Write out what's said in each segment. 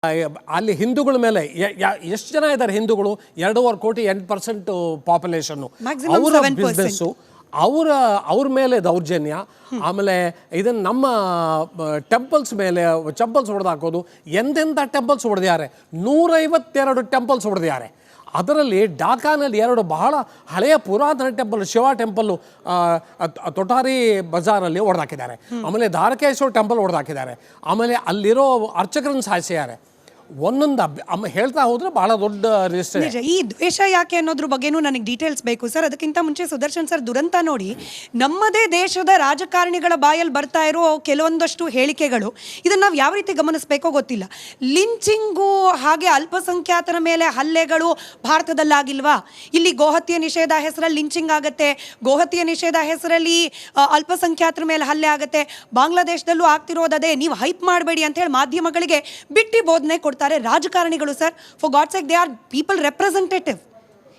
ಅಲ್ಲಿ ಹಿಂದೂಗಳ ಮೇಲೆ ಎಷ್ಟು ಜನ ಇದ್ದಾರೆ ಹಿಂದೂಗಳು? 2.5 ಕೋಟಿ 8% ಪಾಪ್ಯುಲೇಷನ್ನು. ಅವರ ಬಿಸ್ನೆಸ್ಸು, ಅವ್ರ ಮೇಲೆ ದೌರ್ಜನ್ಯ. ಆಮೇಲೆ ಇದನ್ನು ನಮ್ಮ ಟೆಂಪಲ್ಸ್ ಮೇಲೆ ಚಂಪಲ್ಸ್ ಹೊಡೆದಾಕೋದು. ಎಂತೆಂಥ ಟೆಂಪಲ್ಸ್ ಹೊಡೆದಿದ್ದಾರೆ? 152 ಟೆಂಪಲ್ಸ್ ಹೊಡೆದಿದ್ದಾರೆ. ಅದರಲ್ಲಿ ಢಾಕಾನಲ್ಲಿ 2 ಬಹಳ ಹಳೆಯ ಪುರಾತನ ಟೆಂಪಲ್, ಶಿವ ಟೆಂಪಲ್ಲು ತೊಟಾರಿ ಬಜಾರಲ್ಲಿ ಹೊಡೆದಾಕಿದ್ದಾರೆ. ಆಮೇಲೆ ದ್ವಾರಕೇಶ್ವರ ಟೆಂಪಲ್ ಹೊಡೆದಾಕಿದ್ದಾರೆ. ಆಮೇಲೆ ಅಲ್ಲಿರೋ ಅರ್ಚಕರನ್ನು ಸಾಯಿಸಿದ್ದಾರೆ. ಒಂದೊಂದು ಹೇಳ್ತಾ ಹೋದ್ರೆ ಬಹಳ ದೊಡ್ಡ ಲಿಸ್ಟ್. ಈ ದ್ವೇಷ ಯಾಕೆ ಅನ್ನೋದ್ರ ಬಗ್ಗೆನೂ ನನಗೆ ಡೀಟೇಲ್ಸ್ ಬೇಕು ಸರ್. ಅದಕ್ಕಿಂತ ಮುಂಚೆ ಸುದರ್ಶನ್ ಸರ್, ದುರಂತ ನೋಡಿ, ನಮ್ಮದೇ ದೇಶದ ರಾಜಕಾರಣಿಗಳ ಬಾಯಲ್ಲಿ ಬರ್ತಾ ಇರೋ ಕೆಲವೊಂದಷ್ಟು ಹೇಳಿಕೆಗಳು, ಇದನ್ನು ನಾವು ಯಾವ ರೀತಿ ಗಮನಿಸಬೇಕೋ ಗೊತ್ತಿಲ್ಲ. ಲಿಂಚಿಂಗು ಹಾಗೆ ಅಲ್ಪಸಂಖ್ಯಾತರ ಮೇಲೆ ಹಲ್ಲೆಗಳು ಭಾರತದಲ್ಲಾಗಿಲ್ವಾ? ಇಲ್ಲಿ ಗೋಹತ್ಯೆ ನಿಷೇಧ ಹೆಸರಲ್ಲಿ ಲಿಂಚಿಂಗ್ ಆಗುತ್ತೆ, ಗೋಹತ್ಯೆ ನಿಷೇಧ ಹೆಸರಲ್ಲಿ ಅಲ್ಪಸಂಖ್ಯಾತರ ಮೇಲೆ ಹಲ್ಲೆ ಆಗುತ್ತೆ. ಬಾಂಗ್ಲಾದೇಶದಲ್ಲೂ ಆಗ್ತಿರೋದೇ. ನೀವು ಹೈಪ್ ಮಾಡಬೇಡಿ ಅಂತ ಹೇಳಿ ಮಾಧ್ಯಮಗಳಿಗೆ ಬಿಟ್ಟಿ ಬೋಧನೆ ಕೊಡ್ತಾರೆ ರಾಜಕಾರಣಿಗಳು sir. For god sake, they are people representative.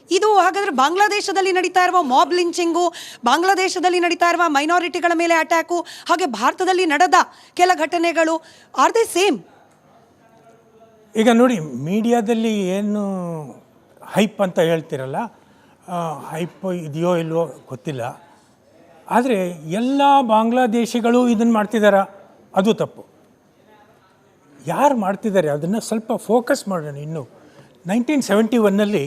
ಇದು ಹಾಗಾದ್ರೆ ಬಾಂಗ್ಲಾದೇಶದಲ್ಲಿ ನಡೀತಾ ಇರುವ ಮಾಬ್ ಲಿಂಚಿಂಗು, ಬಾಂಗ್ಲಾದೇಶದಲ್ಲಿ ನಡೀತಾ ಇರುವ ಮೈನಾರಿಟಿಗಳ ಮೇಲೆ ಅಟ್ಯಾಕು, ಹಾಗೆ ಭಾರತದಲ್ಲಿ ನಡೆದ ಕೆಲ ಘಟನೆಗಳು, ಆರ್ ದೇ ಸೇಮ್? ಈಗ ನೋಡಿ, ಮೀಡಿಯಾದಲ್ಲಿ ಏನು ಹೈಪ್ ಅಂತ ಹೇಳ್ತಿರಲ್ಲ, ಹೈಪ್ ಇದೆಯೋ ಇಲ್ವೋ ಗೊತ್ತಿಲ್ಲ. ಆದರೆ ಎಲ್ಲ ಬಾಂಗ್ಲಾದೇಶಿಗಳು ಇದನ್ನು ಮಾಡ್ತಿದ್ದಾರಾ? ಅದು ತಪ್ಪು. ಯಾರು ಮಾಡ್ತಿದ್ದಾರೆ ಅದನ್ನು ಸ್ವಲ್ಪ ಫೋಕಸ್ ಮಾಡೋಣ. ಇನ್ನು 1971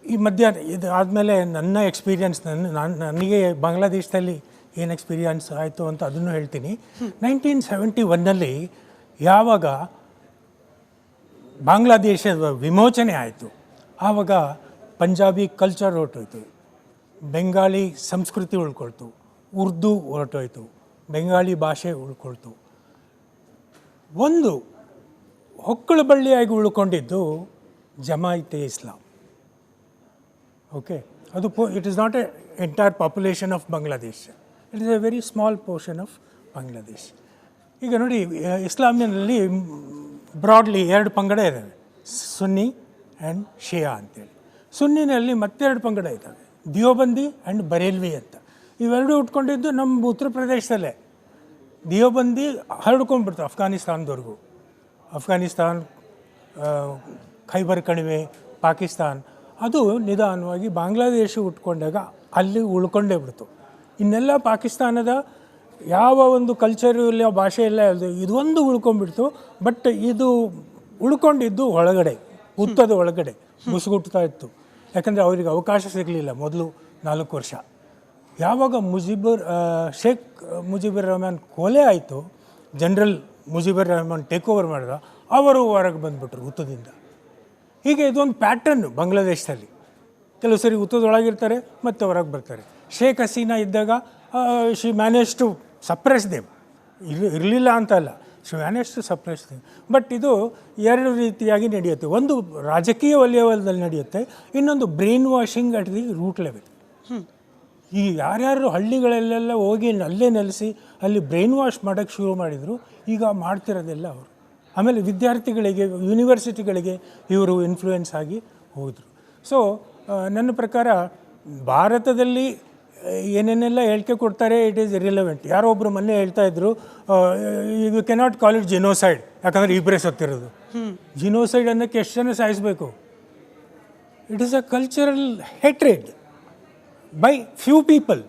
ಈ ಮಧ್ಯಾಹ್ನ ಇದು ಆದಮೇಲೆ ನನ್ನ ಎಕ್ಸ್ಪೀರಿಯನ್ಸ್, ನನಗೆ ಬಾಂಗ್ಲಾದೇಶದಲ್ಲಿ ಏನು ಎಕ್ಸ್ಪೀರಿಯನ್ಸ್ ಆಯಿತು ಅಂತ ಅದನ್ನು ಹೇಳ್ತೀನಿ. 1971 ಯಾವಾಗ ಬಾಂಗ್ಲಾದೇಶದ ವಿಮೋಚನೆ ಆಯಿತು, ಆವಾಗ ಪಂಜಾಬಿ ಕಲ್ಚರ್ ಹೊರಟೋಯ್ತು, ಬೆಂಗಾಳಿ ಸಂಸ್ಕೃತಿ ಉಳ್ಕೊಳ್ತು, ಉರ್ದು ಹೊರಟೋಯ್ತು, ಬೆಂಗಾಳಿ ಭಾಷೆ ಉಳ್ಕೊಳ್ತು. ಒಂದು ಹೊಕ್ಕಳು ಬಳ್ಳಿಯಾಗಿ ಉಳ್ಕೊಂಡಿದ್ದು ಜಮಾಯಿತೆ ಇಸ್ಲಾಂ. ಓಕೆ, ಅದು it is not A entire population of Bangladesh, it is A very small portion of Bangladesh. ಈಗ ನೋಡಿ, ಇಸ್ಲಾಮಿನಲ್ಲಿ ಬ್ರಾಡ್ಲಿ 2 ಪಂಗಡ ಇದ್ದಾವೆ, ಸುನ್ನಿ ಆ್ಯಂಡ್ ಶಿಯಾ ಅಂತೇಳಿ. ಸುನ್ನಿನಲ್ಲಿ ಮತ್ತೆರಡು ಪಂಗಡ ಇದ್ದಾವೆ, ದಿಯೋಬಂದಿ ಆ್ಯಂಡ್ ಬರೇಲ್ವಿ ಅಂತ. ಇವೆರಡೂ ಉಟ್ಕೊಂಡಿದ್ದು ನಮ್ಮ ಉತ್ತರ ಪ್ರದೇಶದಲ್ಲೇ. ದಿಯೋಬಂದಿ ಹರಡ್ಕೊಂಡ್ಬಿಡ್ತು ಅಫ್ಘಾನಿಸ್ತಾನದವರೆಗೂ. ಅಫ್ಘಾನಿಸ್ತಾನ್, ಖೈಬರ್ ಕಣಿವೆ, ಪಾಕಿಸ್ತಾನ್. ಅದು ನಿಧಾನವಾಗಿ ಬಾಂಗ್ಲಾದೇಶ ಉಟ್ಕೊಂಡಾಗ ಅಲ್ಲಿ ಉಳ್ಕೊಂಡೇ ಬಿಡ್ತು. ಇನ್ನೆಲ್ಲ ಪಾಕಿಸ್ತಾನದ ಯಾವ ಒಂದು ಕಲ್ಚರು ಇಲ್ಲ, ಭಾಷೆ ಇಲ್ಲ, ಇದೊಂದು ಉಳ್ಕೊಂಡ್ಬಿಡ್ತು. ಬಟ್ ಇದು ಉಳ್ಕೊಂಡಿದ್ದು ಒಳಗಡೆ, ಹುತ್ತದ ಒಳಗಡೆ ಮುಸುಗುಟ್ತಾ ಇತ್ತು. ಯಾಕಂದರೆ ಅವರಿಗೆ ಅವಕಾಶ ಸಿಗಲಿಲ್ಲ ಮೊದಲು 4 ವರ್ಷ. ಯಾವಾಗ ಶೇಖ್ ಮುಜಿಬುರ್ ರೆಹಮಾನ್ ಕೊಲೆ ಆಯಿತು, general Mujibur Rahman take over ಮಾಡಿದ, ಅವರು ಹೊರಗೆ ಬಂದುಬಿಟ್ರು ಹುತ್ತದಿಂದ. ಹೀಗೆ ಇದೊಂದು ಪ್ಯಾಟರ್ನ್ ಬಾಂಗ್ಲಾದೇಶದಲ್ಲಿ. ಕೆಲವು ಸರಿ ಹುತ್ತದೊಳಗಿರ್ತಾರೆ, ಮತ್ತೆ ಹೊರಗೆ ಬರ್ತಾರೆ. ಶೇಖ್ ಹಸೀನಾ ಇದ್ದಾಗ she manage to suppress them, ಇರಲಿಲ್ಲ ಅಂತ ಅಲ್ಲ, she manage to suppress them. But ಇದು 2 ರೀತಿಯಾಗಿ ನಡೆಯುತ್ತೆ. ಒಂದು ರಾಜಕೀಯ ವಲಯದಲ್ಲಿ ನಡೆಯುತ್ತೆ, ಇನ್ನೊಂದು brain washing at the root level. ಈ ಯಾರ್ಯಾರು ಹಳ್ಳಿಗಳಲ್ಲೆಲ್ಲ ಹೋಗಿ ಅಲ್ಲೇ ನೆಲೆಸಿ ಅಲ್ಲಿ ಬ್ರೈನ್ ವಾಶ್ ಮಾಡೋಕ್ಕೆ ಶುರು ಮಾಡಿದರು, ಈಗ ಮಾಡ್ತಿರೋದೆಲ್ಲ ಅವರು. ಆಮೇಲೆ ವಿದ್ಯಾರ್ಥಿಗಳಿಗೆ, ಯೂನಿವರ್ಸಿಟಿಗಳಿಗೆ ಇವರು ಇನ್ಫ್ಲೂಯೆನ್ಸ್ ಆಗಿ ಹೋದರು. ಸೊ ನನ್ನ ಪ್ರಕಾರ ಭಾರತದಲ್ಲಿ ಏನೇನೆಲ್ಲ ಹೇಳಿಕೆ ಕೊಡ್ತಾರೆ, ಇಟ್ ಈಸ್ ಇರಿಲೆವೆಂಟ್. ಯಾರೋ ಒಬ್ಬರು ಮೊನ್ನೆ ಹೇಳ್ತಾ ಇದ್ರು, you cannot call it genocide, ಯಾಕಂದರೆ ಇಬ್ಬರೇ ಸತ್ತಿರೋದು. ಜಿನೋಸೈಡ್ ಅನ್ನೋಕ್ಕೆ ಎಷ್ಟು ಜನ ಸಾಯಿಸಬೇಕು? It is a cultural hatred by few people.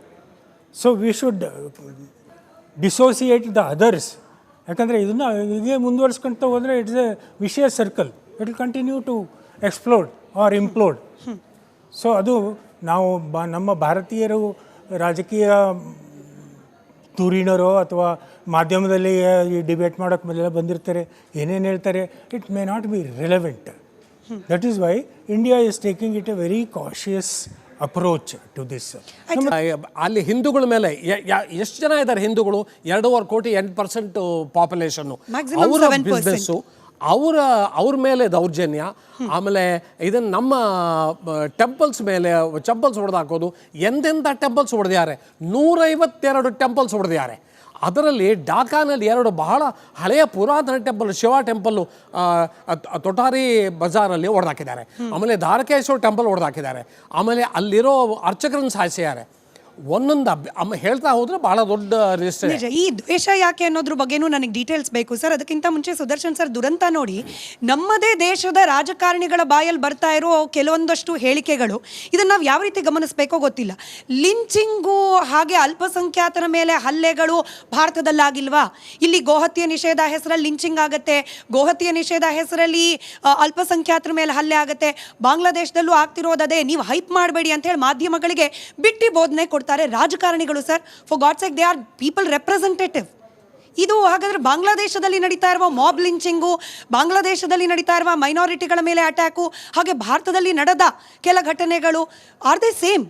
So we should dissociate the others. ಯಾಕಂದರೆ ಇದನ್ನು ಹೀಗೆ ಮುಂದುವರಿಸ್ಕೊಳ್ತಾ ಹೋದರೆ it's a vicious circle. It will continue to explode or implode. So ಅದು ನಾವು ನಮ್ಮ ಭಾರತೀಯರು ರಾಜಕೀಯ ಧುರೀಣರೋ ಅಥವಾ ಮಾಧ್ಯಮದಲ್ಲಿ ಈ ಡಿಬೇಟ್ ಮಾಡೋಕ್ಕೆ ಮೊದಲೆಲ್ಲ ಬಂದಿರ್ತಾರೆ, ಏನೇನು ಹೇಳ್ತಾರೆ, it may not be relevant. That is why India is taking it a very cautious approach to this. ಅಲ್ಲಿ ಹಿಂದೂಗಳ ಮೇಲೆ ಎಷ್ಟು ಜನ ಇದ್ದಾರೆ ಹಿಂದೂಗಳು? 2.5 ಕೋಟಿ 8% ಪಾಪ್ಯುಲೇಷನ್ನು. ಅವರ ಬಿಸ್ನೆಸ್ಸು, ಅವ್ರ ಮೇಲೆ ದೌರ್ಜನ್ಯ. ಆಮೇಲೆ ಇದನ್ನು ನಮ್ಮ ಟೆಂಪಲ್ಸ್ ಮೇಲೆ ಚಂಪಲ್ಸ್ ಹೊಡೆದಾಕೋದು. ಎಂತೆಂಥ ಟೆಂಪಲ್ಸ್ ಹೊಡೆದಿದ್ದಾರೆ? 152 ಟೆಂಪಲ್ಸ್ ಹೊಡೆದಿದ್ದಾರೆ. ಅದರಲ್ಲಿ ಢಾಕಾನಲ್ಲಿ 2 ಬಹಳ ಹಳೆಯ ಪುರಾತನ ಟೆಂಪಲ್, ಶಿವ ಟೆಂಪಲ್ಲು ತೊಟಾರಿ ಬಜಾರಲ್ಲಿ ಹೊಡೆದಾಕಿದ್ದಾರೆ. ಆಮೇಲೆ ದ್ವಾರಕೇಶ್ವರ ಟೆಂಪಲ್ ಹೊಡೆದಾಕಿದ್ದಾರೆ. ಆಮೇಲೆ ಅಲ್ಲಿರೋ ಅರ್ಚಕರನ್ನು ಸಾಯಿಸಿದ್ದಾರೆ. ಒಂದೊಂದು ಹೇಳ್ತಾ ಹೋದ್ರೆ ಬಹಳ ದೊಡ್ಡ ಲಿಸ್ಟ್ ಇದೆ. ನಿಜ. ಈ ದ್ವೇಷ ಯಾಕೆ ಅನ್ನೋದ್ರ ಬಗ್ಗೆನೂ ನನಗೆ ಡೀಟೇಲ್ಸ್ ಬೇಕು ಸರ್. ಅದಕ್ಕಿಂತ ಮುಂಚೆ ಸುದರ್ಶನ್ ಸರ್, ದುರಂತ ನೋಡಿ ನಮ್ಮದೇ ದೇಶದ ರಾಜಕಾರಣಿಗಳ ಬಾಯಲ್ಲಿ ಬರ್ತಾ ಇರೋ ಕೆಲವೊಂದಷ್ಟು ಹೇಳಿಕೆಗಳು, ಇದನ್ನ ನಾವು ಯಾವ ರೀತಿ ಗಮನಿಸಬೇಕೋ ಗೊತ್ತಿಲ್ಲ. ಲಿಂಚಿಂಗು ಹಾಗೆ ಅಲ್ಪಸಂಖ್ಯಾತರ ಮೇಲೆ ಹಲ್ಲೆಗಳು ಭಾರತದಲ್ಲಾಗಿಲ್ವಾ? ಇಲ್ಲಿ ಗೋಹತ್ಯೆ ನಿಷೇಧ ಹೆಸರಲ್ಲಿ ಲಿಂಚಿಂಗ್ ಆಗುತ್ತೆ, ಗೋಹತ್ಯೆ ನಿಷೇಧ ಹೆಸರಲ್ಲಿ ಅಲ್ಪಸಂಖ್ಯಾತರ ಮೇಲೆ ಹಲ್ಲೆ ಆಗುತ್ತೆ. ಬಾಂಗ್ಲಾದೇಶದಲ್ಲೂ ಆಗ್ತಿರೋದೇ. ನೀವು ಹೈಪ್ ಮಾಡಬೇಡಿ ಅಂತ ಹೇಳಿ ಮಾಧ್ಯಮಗಳಿಗೆ ಬಿಟ್ಟಿ ಬೋಧನೆ ಕೊಡ್ತಾರೆ ರಾಜಕಾರಣಿಗಳು sir. For god sake, they are people representative. ಇದು ಹಾಗಾದ್ರೆ ಬಾಂಗ್ಲಾದೇಶದಲ್ಲಿ ನಡೀತಾ ಇರುವ ಮಾಬ್ ಲಿಂಚಿಂಗು, ಬಾಂಗ್ಲಾದೇಶದಲ್ಲಿ ನಡೀತಾ ಇರುವ ಮೈನಾರಿಟಿಗಳ ಮೇಲೆ ಅಟ್ಯಾಕು, ಹಾಗೆ ಭಾರತದಲ್ಲಿ ನಡೆದ ಕೆಲ ಘಟನೆಗಳು, ಆರ್ ದೇ ಸೇಮ್?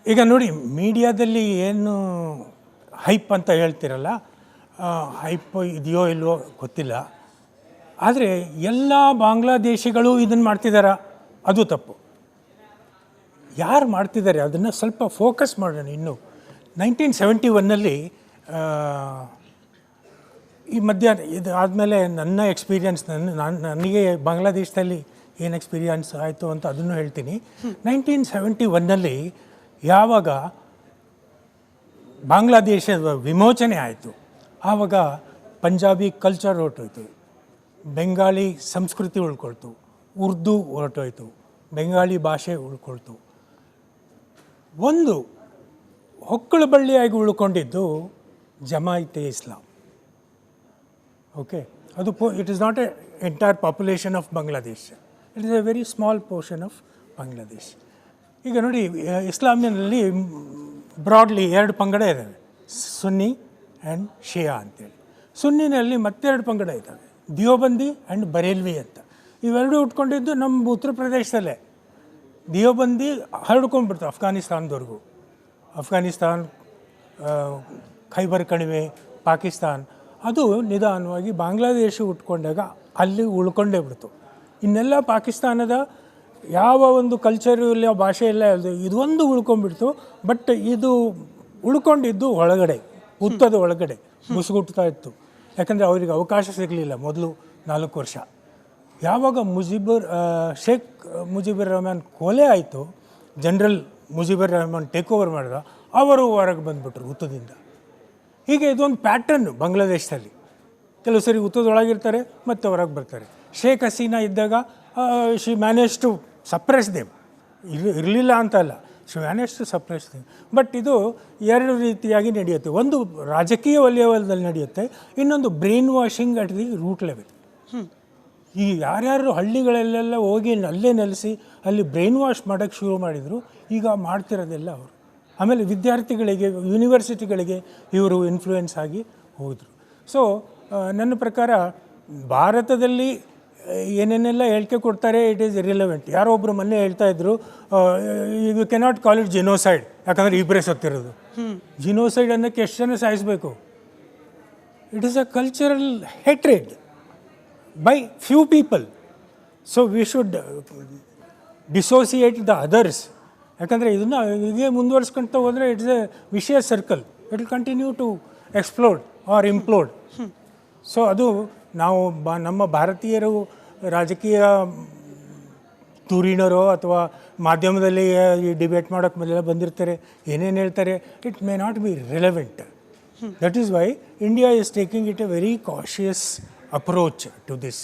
ಈಗ ನೋಡಿ, ಮೀಡಿಯಾದಲ್ಲಿ ಏನು ಹೈಪ್ ಅಂತ ಹೇಳ್ತಿರಲ್ಲ, ಹೈಪ್ ಇದೆಯೋ ಇಲ್ವೋ ಗೊತ್ತಿಲ್ಲ. ಆದರೆ ಎಲ್ಲ ಬಾಂಗ್ಲಾದೇಶಿಗಳು ಇದನ್ನು ಮಾಡ್ತಿದ್ದಾರಾ? ಅದು ತಪ್ಪು. ಯಾರು ಮಾಡ್ತಿದ್ದಾರೆ ಅದನ್ನು ಸ್ವಲ್ಪ ಫೋಕಸ್ ಮಾಡೋಣ. ಇನ್ನು 1971 ಈ ಮಧ್ಯಾಹ್ನ ಇದು ಆದಮೇಲೆ ನನ್ನ ಎಕ್ಸ್ಪೀರಿಯನ್ಸ್, ನನಗೆ ಬಾಂಗ್ಲಾದೇಶದಲ್ಲಿ ಏನು ಎಕ್ಸ್ಪೀರಿಯನ್ಸ್ ಆಯಿತು ಅಂತ ಅದನ್ನು ಹೇಳ್ತೀನಿ. 1971 ಯಾವಾಗ ಬಾಂಗ್ಲಾದೇಶದ ವಿಮೋಚನೆ ಆಯಿತು, ಆವಾಗ ಪಂಜಾಬಿ ಕಲ್ಚರ್ ಹೊರಟೋಯ್ತು, ಬೆಂಗಾಳಿ ಸಂಸ್ಕೃತಿ ಉಳ್ಕೊಳ್ತು, ಉರ್ದು ಹೊರಟೋಯ್ತು, ಬೆಂಗಾಳಿ ಭಾಷೆ ಉಳ್ಕೊಳ್ತು. ಒಂದು ಹೊಕ್ಕಳು ಬಳ್ಳಿಯಾಗಿ ಉಳ್ಕೊಂಡಿದ್ದು ಜಮಾಯಿತೆ ಇಸ್ಲಾಂ. ಓಕೆ, ಅದು it is not A entire population of Bangladesh, it is A very small portion of Bangladesh. ಈಗ ನೋಡಿ, ಇಸ್ಲಾಮಿನಲ್ಲಿ ಬ್ರಾಡ್ಲಿ 2 ಪಂಗಡ ಇದ್ದಾವೆ, ಸುನ್ನಿ ಆ್ಯಂಡ್ ಶಿಯಾ ಅಂತೇಳಿ. ಸುನ್ನಿನಲ್ಲಿ ಮತ್ತೆರಡು ಪಂಗಡ ಇದ್ದಾವೆ, ದಿಯೋಬಂದಿ ಆ್ಯಂಡ್ ಬರೇಲ್ವಿ ಅಂತ. ಇವೆರಡೂ ಉಟ್ಕೊಂಡಿದ್ದು ನಮ್ಮ ಉತ್ತರ ಪ್ರದೇಶದಲ್ಲೇ. ದಿಯೋಬಂದಿ ಹರಡ್ಕೊಂಡ್ಬಿಡ್ತು ಅಫ್ಘಾನಿಸ್ತಾನದವರೆಗೂ. ಅಫ್ಘಾನಿಸ್ತಾನ್, ಖೈಬರ್ ಕಣಿವೆ, ಪಾಕಿಸ್ತಾನ್. ಅದು ನಿಧಾನವಾಗಿ ಬಾಂಗ್ಲಾದೇಶ ಉಟ್ಕೊಂಡಾಗ ಅಲ್ಲಿ ಉಳ್ಕೊಂಡೇ ಬಿಡ್ತು. ಇನ್ನೆಲ್ಲ ಪಾಕಿಸ್ತಾನದ ಯಾವ ಒಂದು ಕಲ್ಚರು ಇಲ್ಲ, ಭಾಷೆ ಇಲ್ಲ, ಇದೊಂದು ಉಳ್ಕೊಂಡ್ಬಿಡ್ತು. ಬಟ್ ಇದು ಉಳ್ಕೊಂಡಿದ್ದು ಒಳಗಡೆ, ಹುತ್ತದ ಒಳಗಡೆ ಮುಸುಗುಟ್ತಾ ಇತ್ತು. ಯಾಕಂದರೆ ಅವರಿಗೆ ಅವಕಾಶ ಸಿಗಲಿಲ್ಲ ಮೊದಲು 4 ವರ್ಷ. ಯಾವಾಗ ಶೇಖ್ ಮುಜಿಬುರ್ ರೆಹಮಾನ್ ಕೊಲೆ ಆಯಿತು, general Mujibur Rahman take over ಮಾಡಿದ, ಅವರು ಹೊರಗೆ ಬಂದುಬಿಟ್ರು ಹುತ್ತದಿಂದ. ಹೀಗೆ ಇದೊಂದು ಪ್ಯಾಟರ್ನ್ ಬಾಂಗ್ಲಾದೇಶದಲ್ಲಿ. ಕೆಲವು ಸರಿ ಹುತ್ತದೊಳಗಿರ್ತಾರೆ, ಮತ್ತೆ ಹೊರಗೆ ಬರ್ತಾರೆ. ಶೇಖ್ ಹಸೀನಾ ಇದ್ದಾಗ she manage to suppress them, ಇರಲಿಲ್ಲ ಅಂತ ಅಲ್ಲ, she manage to suppress them. But ಇದು 2 ರೀತಿಯಾಗಿ ನಡೆಯುತ್ತೆ. ಒಂದು ರಾಜಕೀಯ ವಲಯದಲ್ಲಿ ನಡೆಯುತ್ತೆ, ಇನ್ನೊಂದು brain washing at the root level. ಈ ಯಾರ್ಯಾರು ಹಳ್ಳಿಗಳಲ್ಲೆಲ್ಲ ಹೋಗಿ ಅಲ್ಲೇ ನೆಲೆಸಿ ಅಲ್ಲಿ ಬ್ರೈನ್ ವಾಶ್ ಮಾಡೋಕ್ಕೆ ಶುರು ಮಾಡಿದರು, ಈಗ ಮಾಡ್ತಿರೋದೆಲ್ಲ ಅವರು. ಆಮೇಲೆ ವಿದ್ಯಾರ್ಥಿಗಳಿಗೆ, ಯೂನಿವರ್ಸಿಟಿಗಳಿಗೆ ಇವರು ಇನ್ಫ್ಲೂಯೆನ್ಸ್ ಆಗಿ ಹೋದರು. ಸೊ ನನ್ನ ಪ್ರಕಾರ ಭಾರತದಲ್ಲಿ ಏನೇನೆಲ್ಲ ಹೇಳಿಕೆ ಕೊಡ್ತಾರೆ, ಇಟ್ ಈಸ್ ಇರಿಲೆವೆಂಟ್. ಯಾರೋ ಒಬ್ಬರು ಮೊನ್ನೆ ಹೇಳ್ತಾ ಇದ್ರು, you cannot call it genocide, ಯಾಕಂದರೆ ಇಬ್ಬರೇ ಸತ್ತಿರೋದು. ಜಿನೋಸೈಡ್ ಅನ್ನೋಕ್ಕೆ ಎಷ್ಟು ಜನ ಸಾಯಿಸಬೇಕು? It is a cultural hatred by few people. So we should dissociate the others. ಯಾಕಂದರೆ ಇದನ್ನು ಹೀಗೆ ಮುಂದುವರ್ಸ್ಕೊಳ್ತಾ ಹೋದರೆ it's a vicious circle. It will continue to explode or implode. So ಅದು ನಾವು ನಮ್ಮ ಭಾರತೀಯರು ರಾಜಕೀಯ ಧುರೀಣರೋ ಅಥವಾ ಮಾಧ್ಯಮದಲ್ಲಿ ಡಿಬೇಟ್ ಮಾಡೋಕ್ಕೆ ಮೊದಲೆಲ್ಲ ಬಂದಿರ್ತಾರೆ, ಏನೇನು ಹೇಳ್ತಾರೆ, it may not be relevant. That is why India is taking it a very cautious approach to this.